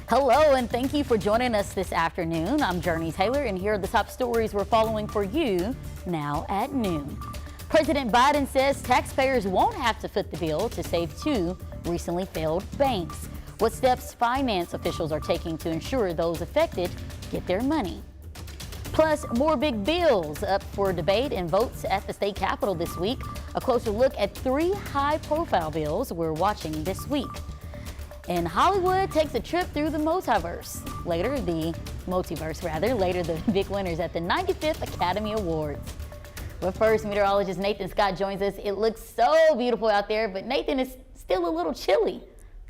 Hello, and thank you for joining us this afternoon. I'm Jurnee Taylor, and here are the top stories we're following for you now at noon. President Biden says taxpayers won't have to foot the bill to save two recently failed banks. What steps finance officials are taking to ensure those affected get their money. Plus, more big bills up for debate and votes at the state capitol this week. A closer look at three high-profile bills we're watching this week. And Hollywood takes a trip through the multiverse. Later, the big winners at the 95th Academy Awards. But first, meteorologist Nathan Scott joins us. It looks so beautiful out there, but Nathan, is still a little chilly.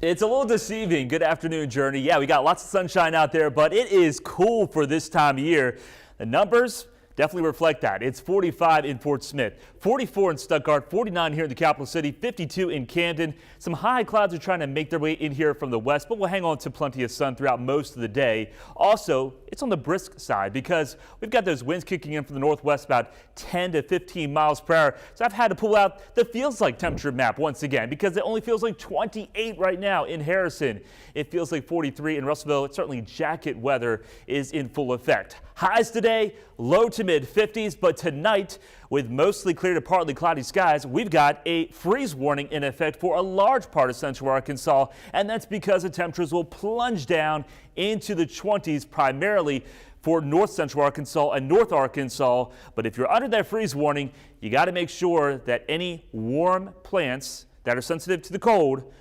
It's a little deceiving. Good afternoon, Jurnee. Yeah, we got lots of sunshine out there, but it is cool for this time of year. The numbers definitely reflect that. It's 45 in Fort Smith, 44 in Stuttgart, 49 here in the capital city, 52 in Camden. Some high clouds are trying to make their way in here from the west, but we'll hang on to plenty of sun throughout most of the day. Also, it's on the brisk side because we've got those winds kicking in from the northwest about 10 to 15 miles per hour. So I've had to pull out the feels like temperature map once again because it only feels like 28 right now in Harrison. It feels like 43 in Russellville. It's certainly jacket weather is in full effect. Highs today, low to mid 50s, but tonight, with mostly clear to partly cloudy skies, we've got a freeze warning in effect for a large part of central Arkansas, and that's because the temperatures will plunge down into the 20s, primarily for north central Arkansas and north Arkansas. But if you're under that freeze warning, you got to make sure that any warm plants that are sensitive to the cold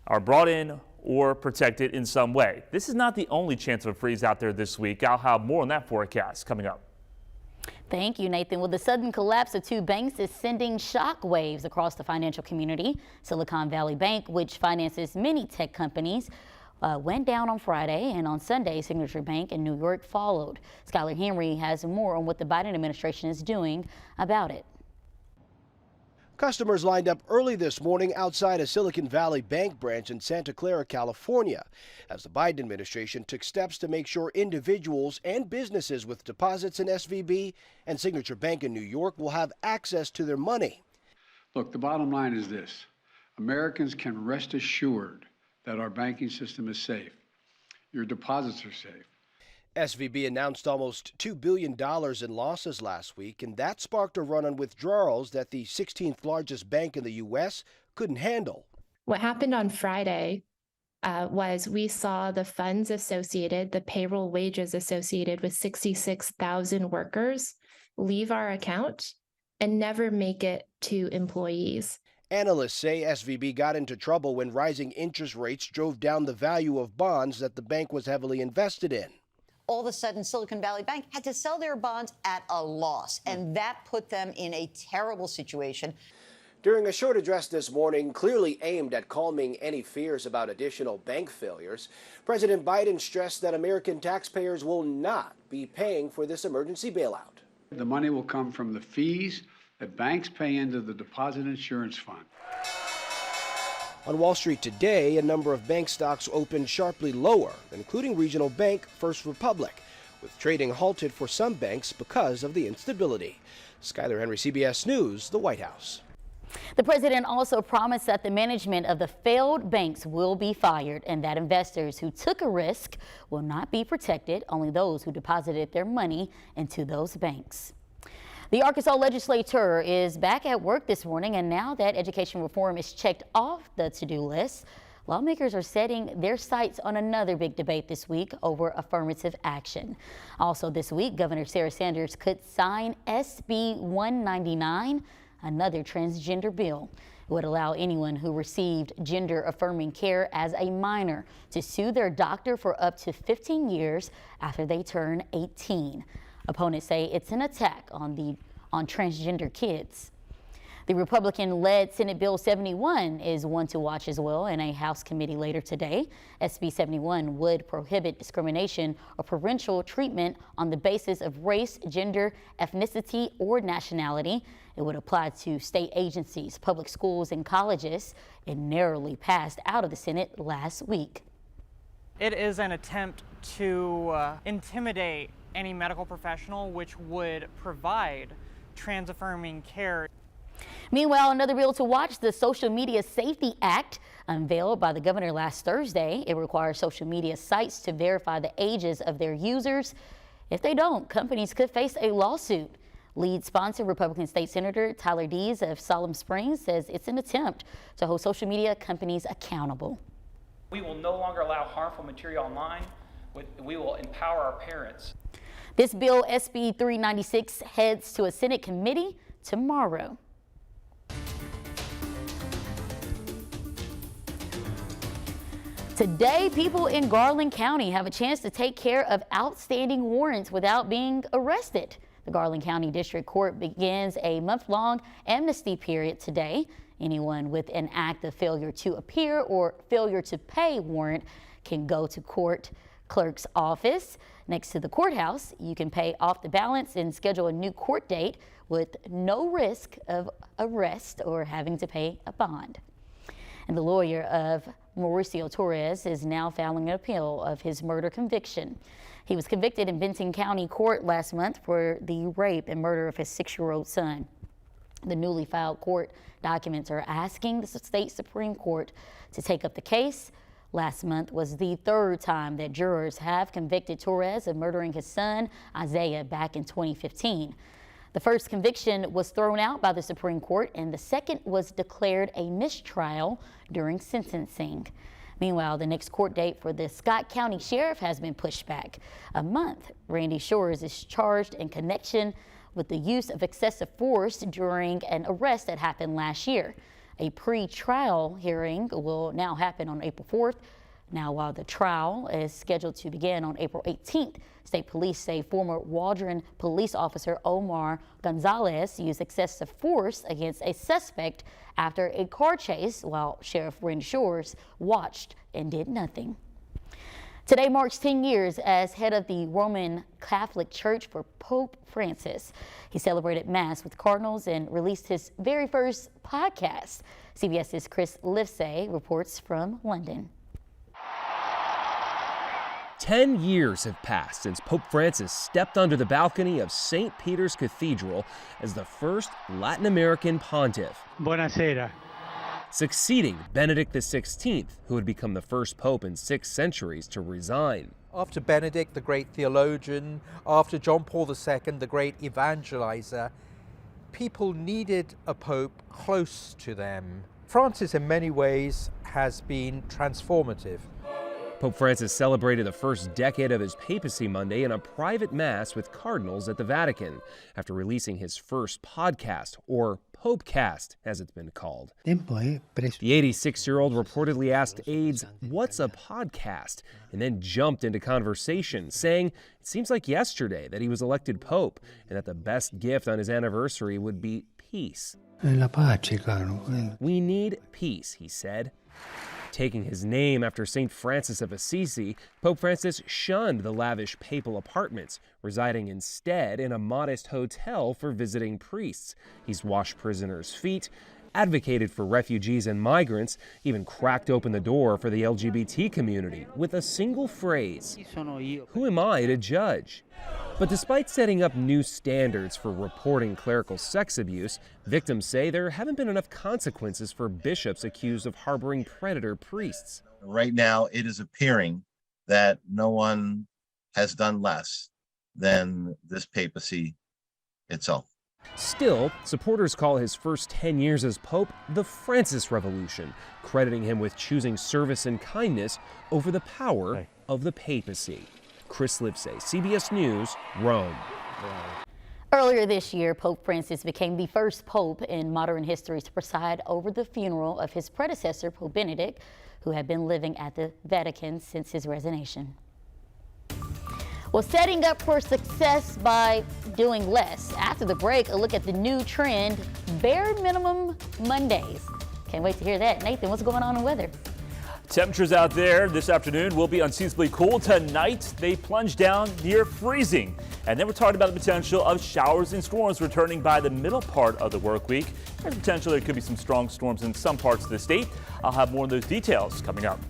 are brought in or protected in some way. This is not the only chance of a freeze out there this week. I'll have more on that forecast coming up. Thank you, Nathan. Well, the sudden collapse of two banks is sending shock waves across the financial community. Silicon Valley Bank, which finances many tech companies, went down on Friday, and on Sunday, Signature Bank in New York followed. Skylar Henry has more on what the Biden administration is doing about it. Customers lined up early this morning outside a Silicon Valley Bank branch in Santa Clara, California, as the Biden administration took steps to make sure individuals and businesses with deposits in SVB and Signature Bank in New York will have access to their money. Look, the bottom line is this. Americans can rest assured that our banking system is safe. Your deposits are safe. SVB announced almost $2 billion in losses last week, and that sparked a run on withdrawals that the 16th largest bank in the U.S. couldn't handle. What happened on Friday was we saw the funds associated, the payroll wages associated with 66,000 workers leave our account and never make it to employees. Analysts say SVB got into trouble when rising interest rates drove down the value of bonds that the bank was heavily invested in. All of a sudden, Silicon Valley Bank had to sell their bonds at a loss, and that put them in a terrible situation. During a short address this morning, clearly aimed at calming any fears about additional bank failures, President Biden stressed that American taxpayers will not be paying for this emergency bailout. The money will come from the fees that banks pay into the Deposit Insurance Fund. On Wall Street today, a number of bank stocks opened sharply lower, including regional bank First Republic, with trading halted for some banks because of the instability. Skylar Henry, CBS News, the White House. The president also promised that the management of the failed banks will be fired and that investors who took a risk will not be protected, only those who deposited their money into those banks. The Arkansas legislature is back at work this morning, and now that education reform is checked off the to-do list, lawmakers are setting their sights on another big debate this week over affirmative action. Also this week, Governor Sarah Sanders could sign SB 199, another transgender bill. It would allow anyone who received gender-affirming care as a minor to sue their doctor for up to 15 years after they turn 18. Opponents say it's an attack on transgender kids. The Republican-led Senate Bill 71 is one to watch as well in a House committee later today. SB 71 would prohibit discrimination or preferential treatment on the basis of race, gender, ethnicity, or nationality. It would apply to state agencies, public schools, and colleges. It narrowly passed out of the Senate last week. It is an attempt to intimidate any medical professional which would provide trans-affirming care. Meanwhile, another bill to watch, the Social Media Safety Act, unveiled by the governor last Thursday. It requires social media sites to verify the ages of their users. If they don't, companies could face a lawsuit. Lead sponsor, Republican State Senator Tyler Dees of Salem Springs, says it's an attempt to hold social media companies accountable. We will no longer allow harmful material online. We will empower our parents. This bill, SB 396, heads to a Senate committee tomorrow. Today, people in Garland County have a chance to take care of outstanding warrants without being arrested. The Garland County District Court begins a month-long amnesty period today. Anyone with an act of failure to appear or failure to pay warrant can go to court clerk's office next to the courthouse. You can pay off the balance and schedule a new court date with no risk of arrest or having to pay a bond. And the lawyer of Mauricio Torres is now filing an appeal of his murder conviction. He was convicted in Benton County Court last month for the rape and murder of his 6-year-old son. The newly filed court documents are asking the state Supreme Court to take up the case. Last month was the third time that jurors have convicted Torres of murdering his son, Isaiah, back in 2015. The first conviction was thrown out by the Supreme Court, and the second was declared a mistrial during sentencing. Meanwhile, the next court date for the Scott County Sheriff has been pushed back a month. Randy Shores is charged in connection with the use of excessive force during an arrest that happened last year. A pre-trial hearing will now happen on April 4th. Now, while the trial is scheduled to begin on April 18th, state police say former Waldron police officer Omar Gonzalez used excessive force against a suspect after a car chase, while Sheriff Randy Shores watched and did nothing. Today marks 10 years as head of the Roman Catholic Church for Pope Francis. He celebrated Mass with cardinals and released his very first podcast. CBS's Chris Livesay reports from London. 10 years have passed since Pope Francis stepped onto the balcony of St. Peter's Cathedral as the first Latin American pontiff. Buonasera. Succeeding Benedict XVI, who had become the first pope in 6 centuries to resign. After Benedict, the great theologian, after John Paul II, the great evangelizer, people needed a pope close to them. Francis, in many ways, has been transformative. Pope Francis celebrated the first decade of his papacy Monday in a private mass with cardinals at the Vatican after releasing his first podcast, or Popecast, as it's been called. The 86-year-old reportedly asked aides, "What's a podcast?" and then jumped into conversation, saying it seems like yesterday that he was elected pope and that the best gift on his anniversary would be peace. We need peace, he said. Taking his name after St. Francis of Assisi, Pope Francis shunned the lavish papal apartments, residing instead in a modest hotel for visiting priests. He's washed prisoners' feet, advocated for refugees and migrants, even cracked open the door for the LGBT community with a single phrase, "Who am I to judge?" But despite setting up new standards for reporting clerical sex abuse, victims say there haven't been enough consequences for bishops accused of harboring predator priests. Right now, it is appearing that no one has done less than this papacy itself. Still, supporters call his first 10 years as Pope the Francis Revolution, crediting him with choosing service and kindness over the power of the papacy. Chris Livesay, CBS News, Rome. Earlier this year, Pope Francis became the first pope in modern history to preside over the funeral of his predecessor, Pope Benedict, who had been living at the Vatican since his resignation. Well, setting up for success by doing less. After the break, a look at the new trend, bare minimum Mondays. Can't wait to hear that. Nathan, what's going on in weather? Temperatures out there this afternoon will be unseasonably cool. Tonight, they plunge down near freezing. And then we're talking about the potential of showers and storms returning by the middle part of the work week. There's potential there could be some strong storms in some parts of the state. I'll have more of those details coming up.